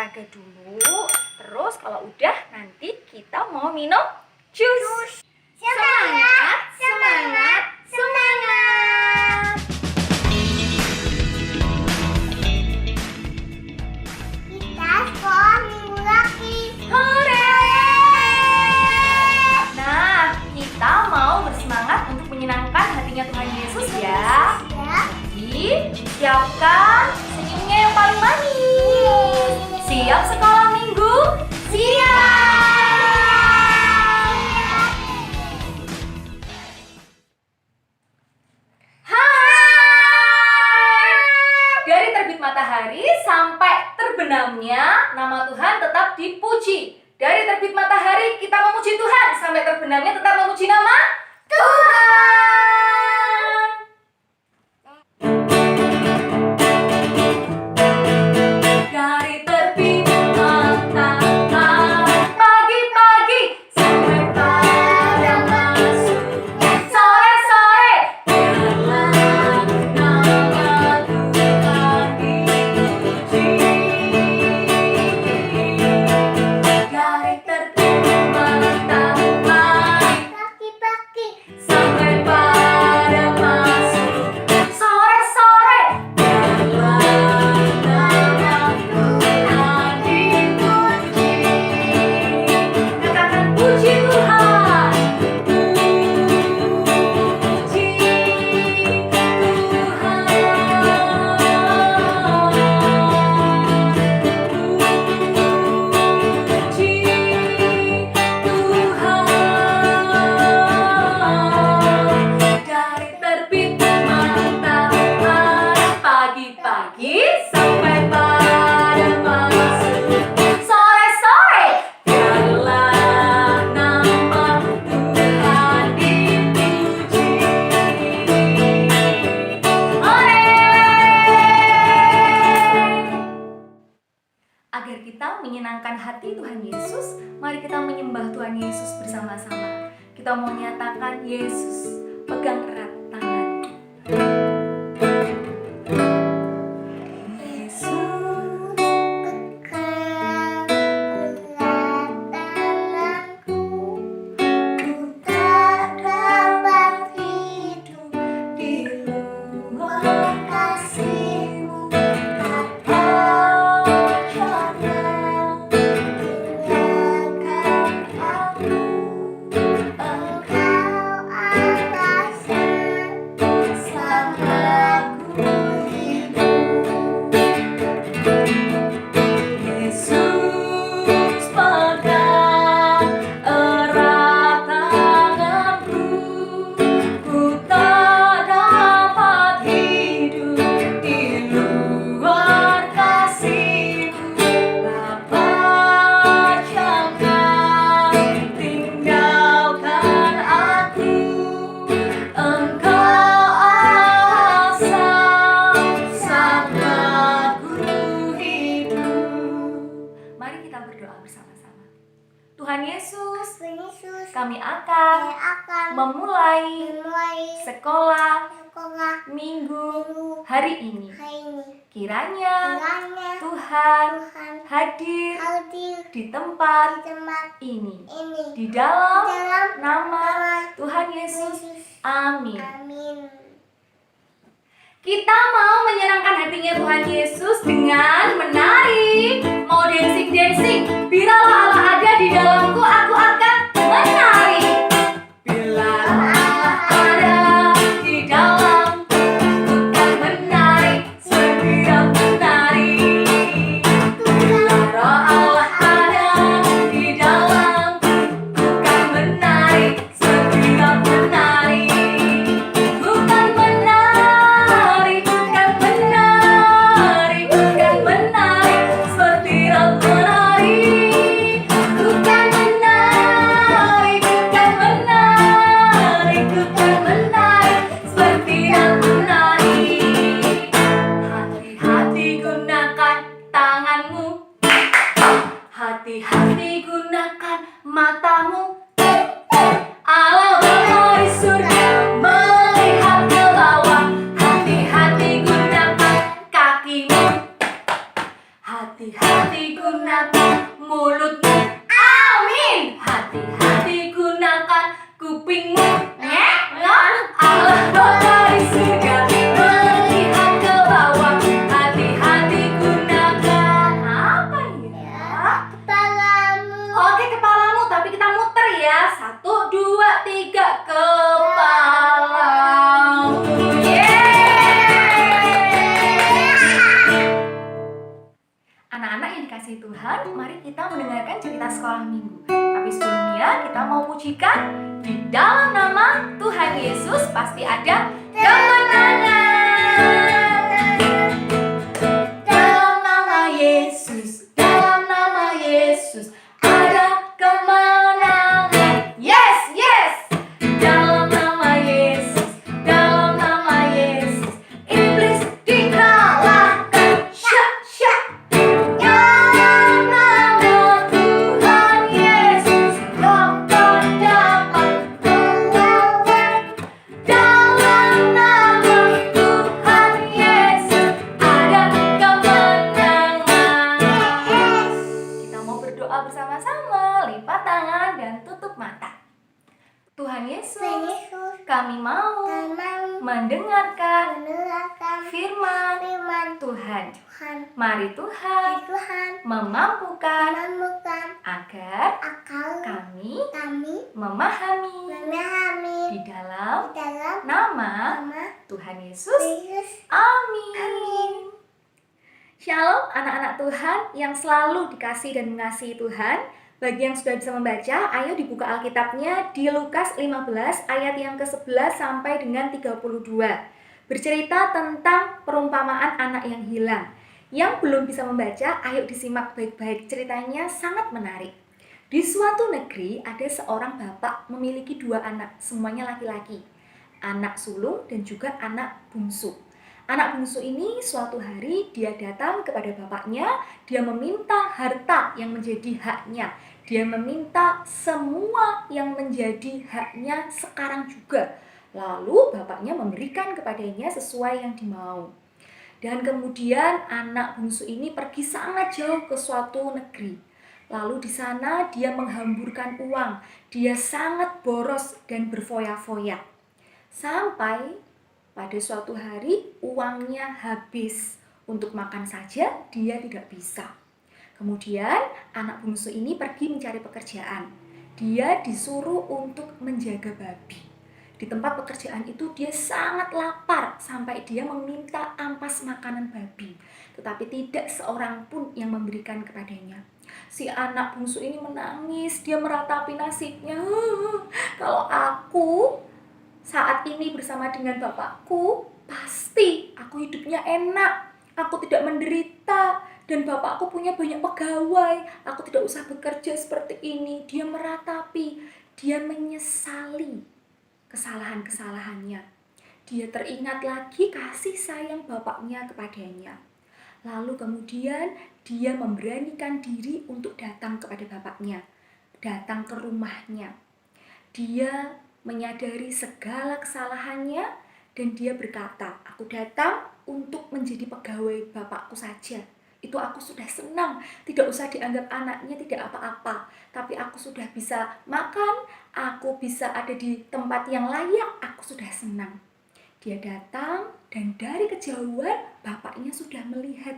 olahraga dulu. Terus kalau udah nanti kita mau minum jus. Semangat, semangat, semangat. Kita sekolah minggu lagi. Hore! Nah, kita mau bersemangat untuk menyenangkan hatinya Tuhan Yesus ya. Jadi, siapkan senyumnya yang paling manis. Siap sekolah minggu? Siap! Hai! Dari terbit matahari sampai terbenamnya, nama Tuhan tetap dipuji. Dari terbit matahari kita memuji Tuhan, sampai terbenamnya tetap memuji nama Tuhan. Dari terbit matahari pagi-pagi sampai pada masuk sore-sore, biarlah nama Tuhan dipuji. Dari terbit matahari Pagi-pagi. sampai pada masuk sore-sore, biarlah nama Tuhan dipuji. Katakan puji Tuhan, puji Tuhan. Dari terbit matahari pagi-pagi sampai pada masuk sore-sore, biarlah nama Tuhan dipuji. Hore! Agar kita menyenangkan hati Tuhan Yesus, mari kita menyembah Tuhan Yesus bersama-sama. Kita mau nyatakan, Yesus, pegang erat tanganku. Yesus pegang erat tanganku. Ku tak dapat hidup di luar kasih-Mu. Kata jangan tinggalkan aku. Engkau alasan selama ku hidup. Yesus pegang erat tanganku. Ku tak dapat hidup di luar kasih-Mu. Bapa, jangan tinggalkan aku. Engkau alasan sama ku hidup. Mari kita berdoa bersama-sama. Tuhan Yesus, kami akan memulai sekolah minggu hari ini. Kiranya Tuhan hadir di tempat ini. Di dalam nama Tuhan Yesus. Amin. Kita mau menyenangkan hatinya Tuhan Yesus dengan menari. Mau dancing-dancing. Biarlah Allah ada di dalamku, aku akan menari. Bila Allah ada di dalamku, ku akan menari. Setiap menari. Bila Roh Allah ada di dalamku, ku akan menari. Setiap menari. Bukan menari, bukan menari, bukan menari seperti Roh menari. Bukan menari. Mereka mau pujikan. Di dalam nama Tuhan Yesus pasti ada kemenangan. Dalam nama Yesus, dalam nama Yesus ada kemenangan. Yes, yes. Dalam nama Yesus, dalam nama Yesus iblis dikalahkan. Syak, syak. Dalam nama Tuhan Yesus dapat melawan. Dalam nama Tuhan Yesus ada kemenangan. Kita mau berdoa bersama-sama. Lipat tangan dan tutup mata. Tuhan Yesus, kami mau mendengarkan firman Tuhan. Mari Tuhan memampukan agar kami memahami di dalam nama Tuhan Yesus. Amin. Shalom anak-anak Tuhan yang selalu dikasih dan mengasihi Tuhan. Bagi yang sudah bisa membaca, ayo dibuka Alkitabnya di Lukas 15 ayat yang ke-11 sampai dengan 32. Bercerita tentang perumpamaan anak yang hilang. Yang belum bisa membaca, ayo disimak baik-baik, ceritanya sangat menarik. Di suatu negeri ada seorang bapak memiliki 2 anak, semuanya laki-laki. Anak sulung dan juga anak bungsu. Anak bungsu ini suatu hari dia datang kepada bapaknya, dia meminta harta yang menjadi haknya. Dia meminta semua yang menjadi haknya sekarang juga. Lalu bapaknya memberikan kepadanya sesuai yang dimau. Dan kemudian anak bungsu ini pergi sangat jauh ke suatu negeri. Lalu di sana dia menghamburkan uang. Dia sangat boros dan berfoya-foya. Sampai pada suatu hari uangnya habis. Untuk makan saja dia tidak bisa. Kemudian anak bungsu ini pergi mencari pekerjaan. Dia disuruh untuk menjaga babi. Di tempat pekerjaan itu dia sangat lapar sampai dia meminta ampas makanan babi. Tetapi tidak seorang pun yang memberikan kepadanya. Si anak bungsu ini menangis, dia meratapi nasibnya. Kalau aku saat ini bersama dengan bapakku, pasti aku hidupnya enak. Aku tidak menderita. Dan bapakku punya banyak pegawai. Aku tidak usah bekerja seperti ini. Dia meratapi. Dia menyesali kesalahan-kesalahannya. Dia teringat lagi kasih sayang bapaknya kepadanya. Lalu kemudian dia memberanikan diri untuk datang kepada bapaknya. Datang ke rumahnya. Dia menyadari segala kesalahannya dan dia berkata, aku datang untuk menjadi pegawai bapakku saja. Itu aku sudah senang, tidak usah dianggap anaknya tidak apa-apa. Tapi aku sudah bisa makan, aku bisa ada di tempat yang layak, aku sudah senang. Dia datang dan dari kejauhan bapaknya sudah melihat.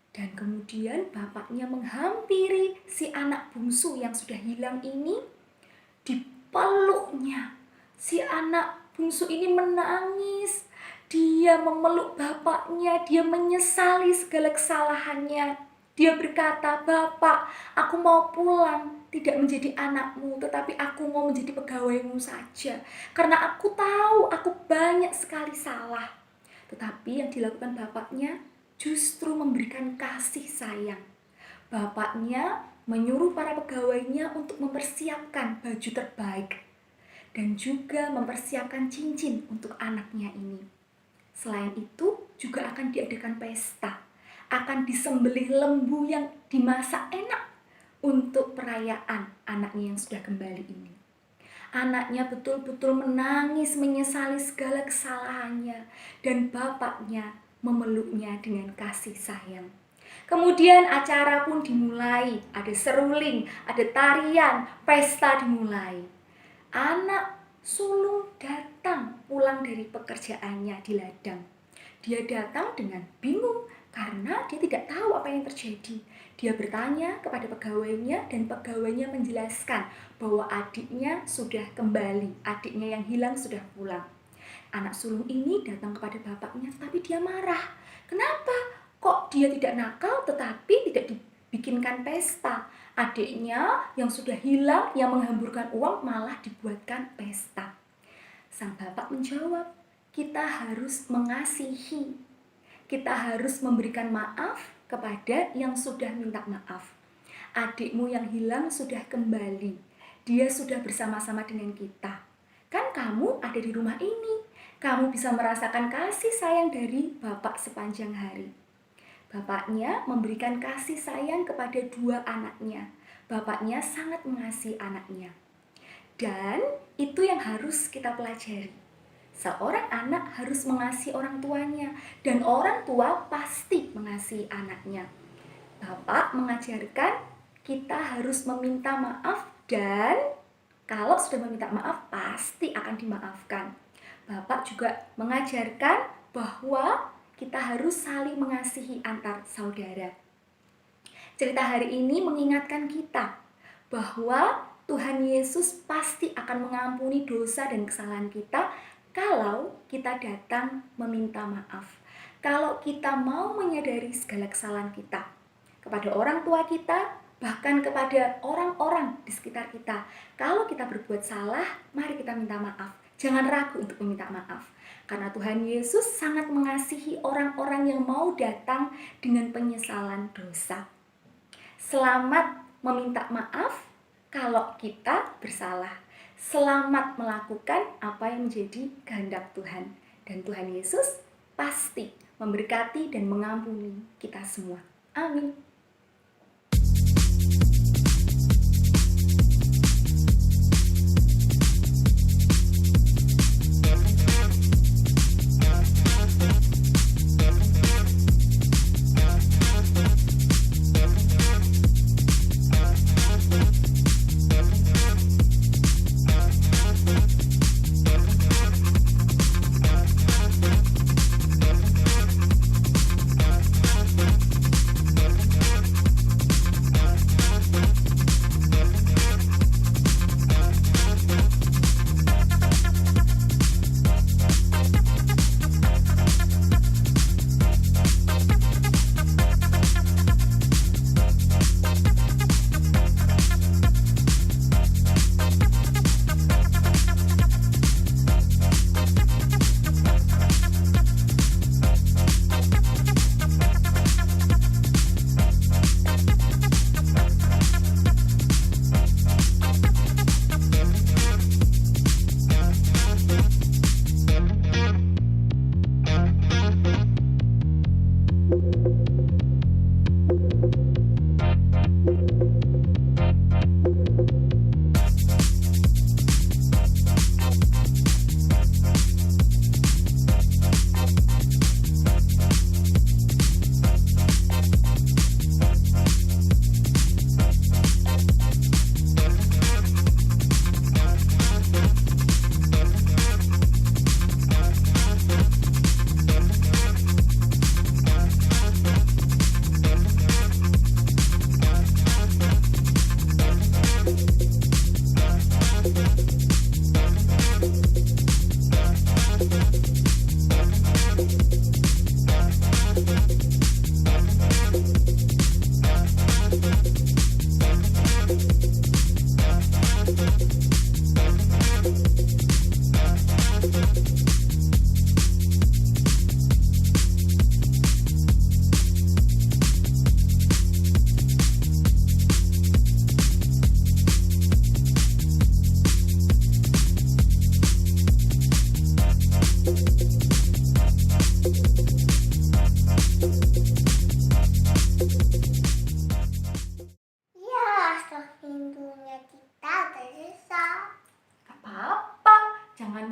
Dan kemudian bapaknya menghampiri si anak bungsu yang sudah hilang ini. Dipeluknya. Si anak bungsu ini menangis. Dia memeluk bapaknya, dia menyesali segala kesalahannya. Dia berkata, "Bapak, aku mau pulang, tidak menjadi anakmu, tetapi aku mau menjadi pegawaimu saja. Karena aku tahu aku banyak sekali salah." Tetapi yang dilakukan bapaknya justru memberikan kasih sayang. Bapaknya menyuruh para pegawainya untuk mempersiapkan baju terbaik dan juga mempersiapkan cincin untuk anaknya ini. Selain itu, juga akan diadakan pesta. Akan disembelih lembu yang dimasak enak untuk perayaan anaknya yang sudah kembali ini. Anaknya betul-betul menangis, menyesali segala kesalahannya. Dan bapaknya memeluknya dengan kasih sayang. Kemudian acara pun dimulai. Ada seruling, ada tarian, pesta dimulai. Anak sulung datang pulang dari pekerjaannya di ladang. Dia datang dengan bingung karena dia tidak tahu apa yang terjadi. Dia bertanya kepada pegawainya dan pegawainya menjelaskan bahwa adiknya sudah kembali, adiknya yang hilang sudah pulang. Anak sulung ini datang kepada bapaknya tapi dia marah. Kenapa? Kok dia tidak nakal tetapi tidak bikinkan pesta. Adiknya yang sudah hilang, yang menghamburkan uang malah dibuatkan pesta. Sang bapak menjawab, kita harus mengasihi. Kita harus memberikan maaf kepada yang sudah minta maaf. Adikmu yang hilang sudah kembali. Dia sudah bersama-sama dengan kita. Kan kamu ada di rumah ini. Kamu bisa merasakan kasih sayang dari Bapak sepanjang hari. Bapaknya memberikan kasih sayang kepada dua anaknya. Bapaknya sangat mengasihi anaknya. Dan itu yang harus kita pelajari. Seorang anak harus mengasihi orang tuanya. Dan orang tua pasti mengasihi anaknya. Bapak mengajarkan kita harus meminta maaf dan kalau sudah meminta maaf pasti akan dimaafkan. Bapak juga mengajarkan bahwa kita harus saling mengasihi antar saudara. Cerita hari ini mengingatkan kita bahwa Tuhan Yesus pasti akan mengampuni dosa dan kesalahan kita kalau kita datang meminta maaf. Kalau kita mau menyadari segala kesalahan kita kepada orang tua kita, bahkan kepada orang-orang di sekitar kita. Kalau kita berbuat salah, mari kita minta maaf. Jangan ragu untuk meminta maaf. Karena Tuhan Yesus sangat mengasihi orang-orang yang mau datang dengan penyesalan dosa. Selamat meminta maaf kalau kita bersalah. Selamat melakukan apa yang menjadi kehendak Tuhan. Dan Tuhan Yesus pasti memberkati dan mengampuni kita semua. Amin.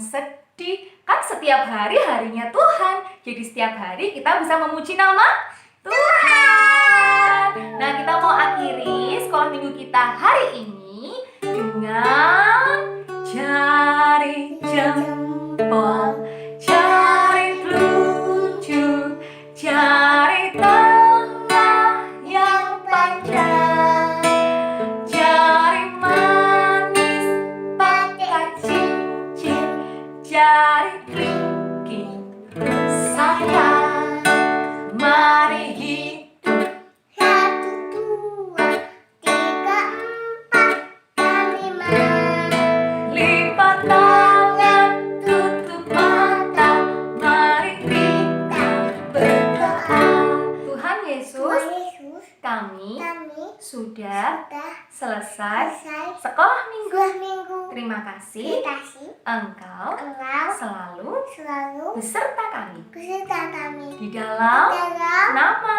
sedih. Kan setiap hari harinya Tuhan. Jadi setiap hari kita bisa memuji nama Tuhan. Nah, kita mau akhiri sekolah minggu kita hari ini dengan jari jempol, jari telunjuk, jari tengah yang panjang, jari manis pakai cincin, jari kelingking sayang. Mari hidup Satu, selesai selesai sekolah minggu. dua minggu. Terima kasih Kasih engkau engkau selalu selalu beserta kami beserta kami di dalam dalam nama